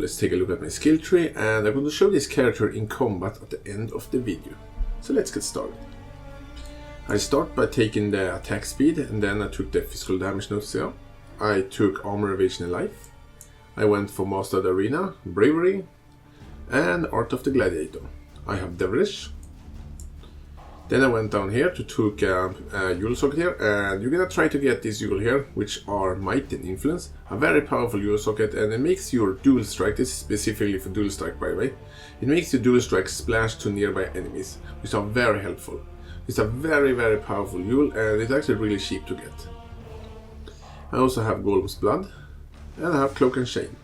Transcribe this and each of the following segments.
let's take a look at my skill tree, and I'm going to show this character in combat at the end of the video. So let's get started. I start by taking the attack speed, and then I took the physical damage notes here. I took armor, evasion and life. I went for Master of the Arena, bravery, and Art of the Gladiator. I have devilish. Then I went down here to took a Yule socket here, and you're gonna try to get this Yule here, which are Might and Influence. A very powerful Yule socket, and it makes your dual strike, this is specifically for dual strike by the way, it makes your dual strike splash to nearby enemies, which are very helpful. It's a very powerful Yule, and it's actually really cheap to get. I also have Golem's Blood, and I have Cloak and Chain.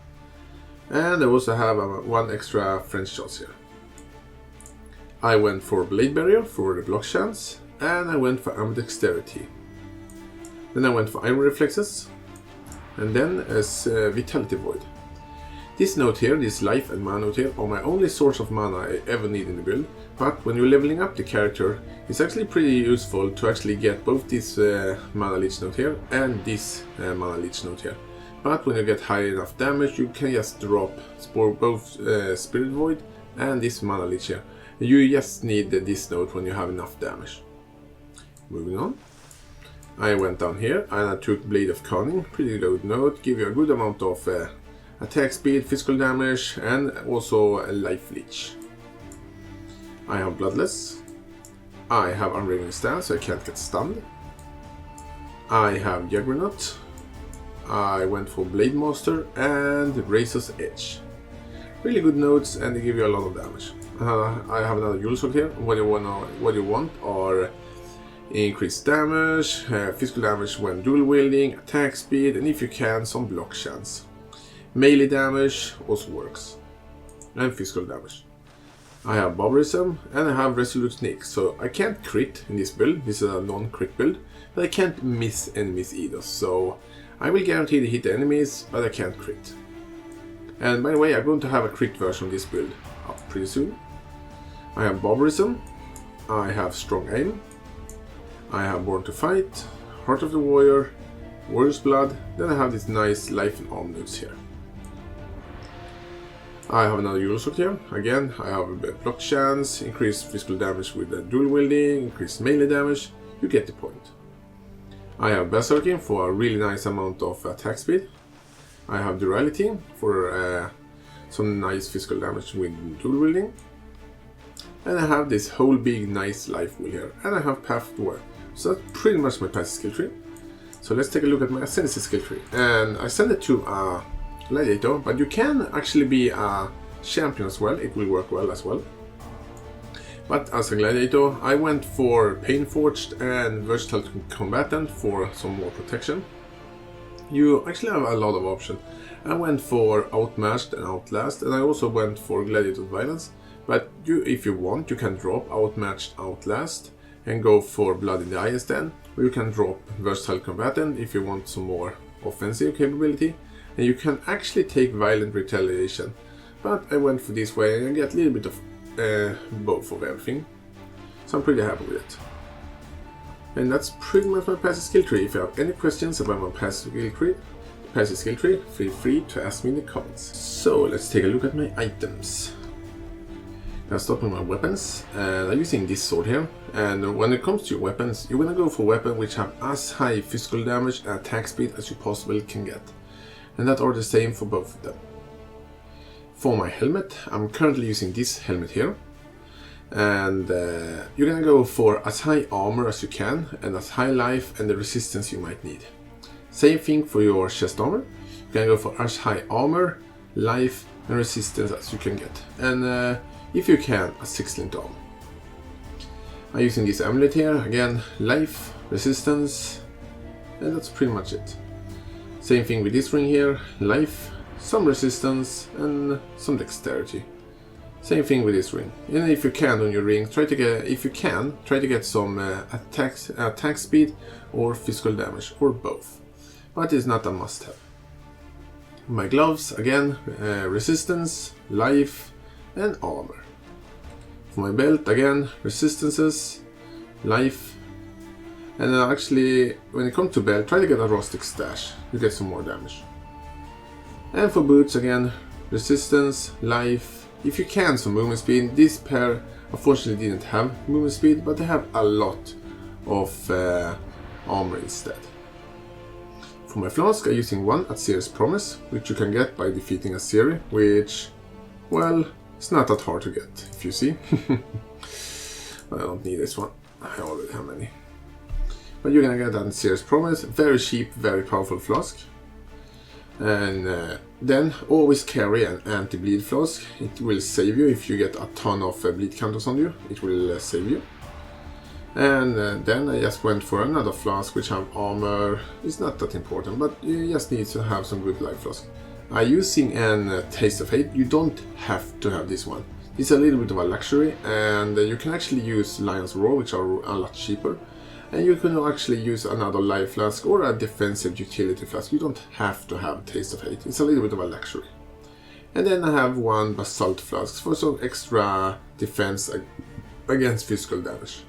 And I also have one extra French shots here. I went for Blade Barrier for the block chance, and I went for Ambidexterity. Then I went for Iron Reflexes, and then as Vitality Void. This note here, this life and mana note here, are my only source of mana I ever need in the build, but when you're leveling up the character, it's actually pretty useful to actually get both this mana leech note here and this mana leech note here. But when you get high enough damage, you can just drop both Spirit Void and this mana leech here. You just need this note when you have enough damage. Moving on. I went down here and I took Blade of Cunning, pretty good note, give you a good amount of attack speed, physical damage, and also a life leech. I have Bloodless. I have Unraveling Stance, so I can't get stunned. I have Juggernaut. I went for Blade Master and Razor's Edge. Really good notes, and they give you a lot of damage. I have another Yule socket here. What you want are increased damage, physical damage when dual wielding, attack speed, and if you can, some block chance. Melee damage also works, and physical damage. I have Barbarism, and I have Resolute Sneak, so I can't crit in this build. This is a non-crit build, but I can't miss enemies either, so I will guarantee to hit the enemies, but I can't crit. And by the way, I'm going to have a crit version of this build up pretty soon. I have Barbarism, I have Strong Aim, I have Born to Fight, Heart of the Warrior, Warrior's Blood, then I have this nice Life and Arm notes here. I have another Yule socket here. Again, I have a block chance, increased physical damage with the dual wielding, increased melee damage, you get the point. I have Berserking for a really nice amount of attack speed. I have Durality for some nice physical damage with dual wielding. And I have this whole big nice life wheel here. And I have Path to War. So that's pretty much my passive skill tree. So let's take a look at my Ascendancy skill tree. And I send it to a Gladiator, but you can actually be a champion as well. It will work well as well. But as a Gladiator, I went for Painforged and Versatile Combatant for some more protection. You actually have a lot of options. I went for Outmatched and Outlast, and I also went for Gladiator Violence. But if you want, you can drop Outmatched, Outlast and go for Blood in the Eye instead. Or you can drop Versatile Combatant if you want some more offensive capability. And you can actually take Violent Retaliation. But I went for this way and I get a little bit of both of everything. So I'm pretty happy with it. And that's pretty much my passive skill tree. If you have any questions about my passive skill tree, feel free to ask me in the comments. So let's take a look at my items. I'll start with my weapons, and I'm using this sword here. And when it comes to your weapons, you're gonna go for weapons which have as high physical damage and attack speed as you possibly can get. And that are the same for both of them. For my helmet, I'm currently using this helmet here. And you're gonna go for as high armor as you can, and as high life and the resistance you might need. Same thing for your chest armor. You're gonna go for as high armor, life and resistance as you can get. And if you can, a 6-link armor. I'm using this amulet here, again, life, resistance, and that's pretty much it. Same thing with this ring here, life, some resistance, and some dexterity. Same thing with this ring. And if you can on your ring, try to get some attack speed or physical damage, or both. But it's not a must-have. My gloves, again, resistance, life, and armor. For my belt, again, resistances, life, and then actually, when it comes to belt, try to get a rustic stash, you get some more damage. And for boots, again, resistance, life. If you can, some movement speed. This pair unfortunately didn't have movement speed, but they have a lot of armor instead. For my flask, I'm using one at Seer's Promise, which you can get by defeating a Seer, which, well, it's not that hard to get, if you see. I don't need this one, I already have many. But you're gonna get that in Seer's Promise, very cheap, very powerful flask. And then always carry an anti-bleed flask. It will save you if you get a ton of bleed counters on you, it will save you. And then I just went for another flask which have armor. It's not that important, but you just need to have some good life flask. I'm using an Taste of Hate. You don't have to have this one. It's a little bit of a luxury, and you can actually use Lion's Roar, which are a lot cheaper. And you can actually use another life flask or a defensive utility flask. You don't have to have Taste of Hate. It's a little bit of a luxury. And then I have one Basalt flask for some extra defense against physical damage.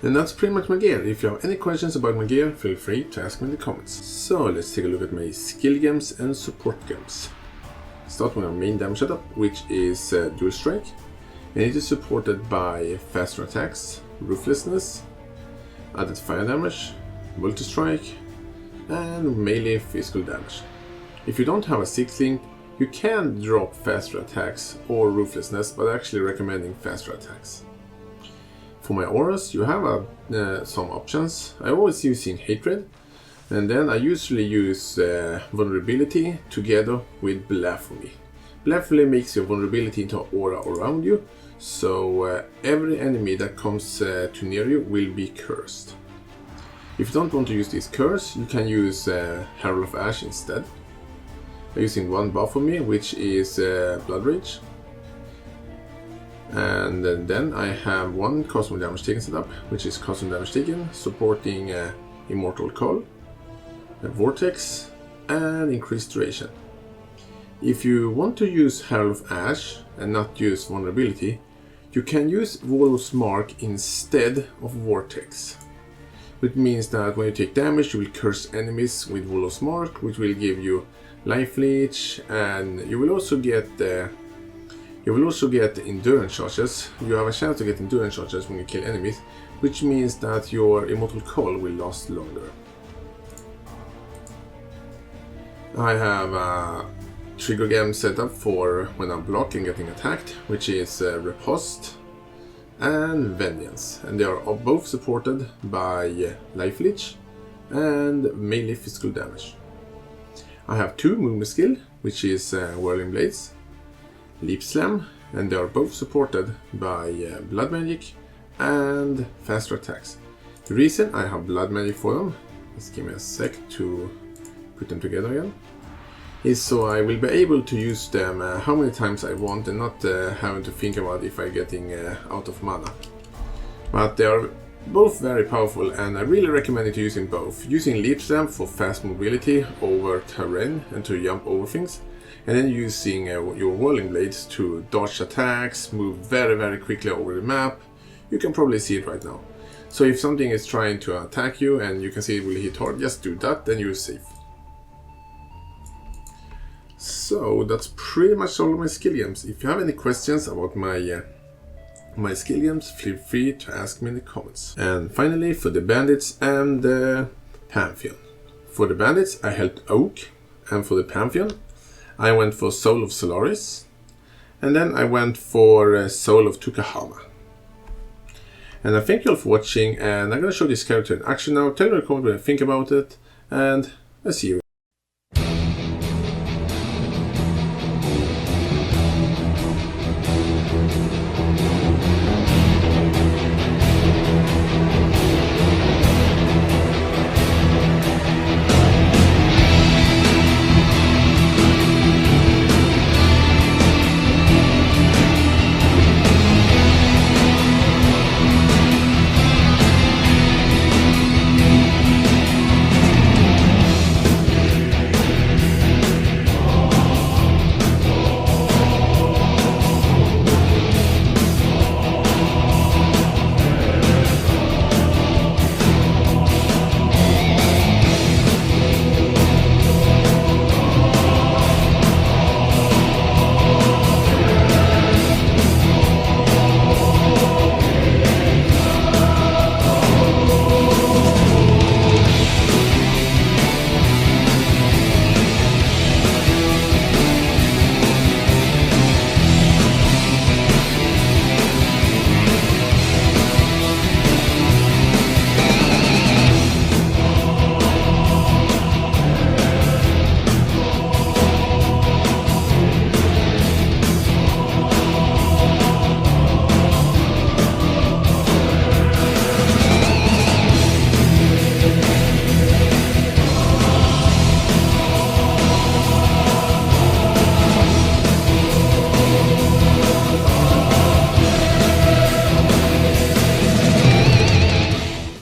And that's pretty much my gear. If you have any questions about my gear, feel free to ask me in the comments. So let's take a look at my skill gems and support gems. Start with our main damage setup, which is Dual Strike. And it is supported by faster attacks, Ruthlessness, added fire damage, multi-strike, and melee physical damage. If you don't have a 6th link, you can drop faster attacks or Ruthlessness, but actually recommending faster attacks. For my auras, you have some options. I'm always using Hatred, and then I usually use Vulnerability together with Blasphemy. Blasphemy makes your vulnerability into an aura around you, so every enemy that comes too near you will be cursed. If you don't want to use this curse, you can use Herald of Ash instead. I'm using one buff for me, which is Blood Rage. And then I have one Cosmic Damage Taken setup, which is Cosmic Damage Taken, supporting Immortal Call, Vortex, and Increased Duration. If you want to use Herald of Ash and not use Vulnerability, you can use Wolf's Mark instead of Vortex. Which means that when you take damage, you will curse enemies with Wolf's Mark, which will give you Life Leech, and you will also get endurance charges. You have a chance to get endurance charges when you kill enemies, which means that your Immortal Call will last longer. I have a trigger gem set up for when I'm blocked and getting attacked, which is Riposte and Vengeance, and they are both supported by Life Leech and melee physical damage. I have two movement skill, which is Whirling Blades, Leap Slam, and they are both supported by Blood Magic and faster attacks. The reason I have Blood Magic for them, just give me a sec to put them together again, is so I will be able to use them how many times I want and not having to think about if I'm getting out of mana. But they are both very powerful, and I really recommend using both. Using Leap Slam for fast mobility over terrain and to jump over things, and then using your Whirling Blades to dodge attacks, move very quickly over the map. You can probably see it right now. So if something is trying to attack you and you can see it will hit hard, just do that, then you're safe. So that's pretty much all of my skill gems. If you have any questions about my skill gems, feel free to ask me in the comments. And finally, for the bandits and the Pantheon. For the bandits, I helped Oak, and for the Pantheon, I went for Soul of Solaris, and then I went for Soul of Tukahama. And I thank you all for watching, and I'm gonna show this character in action now. Tell me in the comments what you think about it, and I'll see you.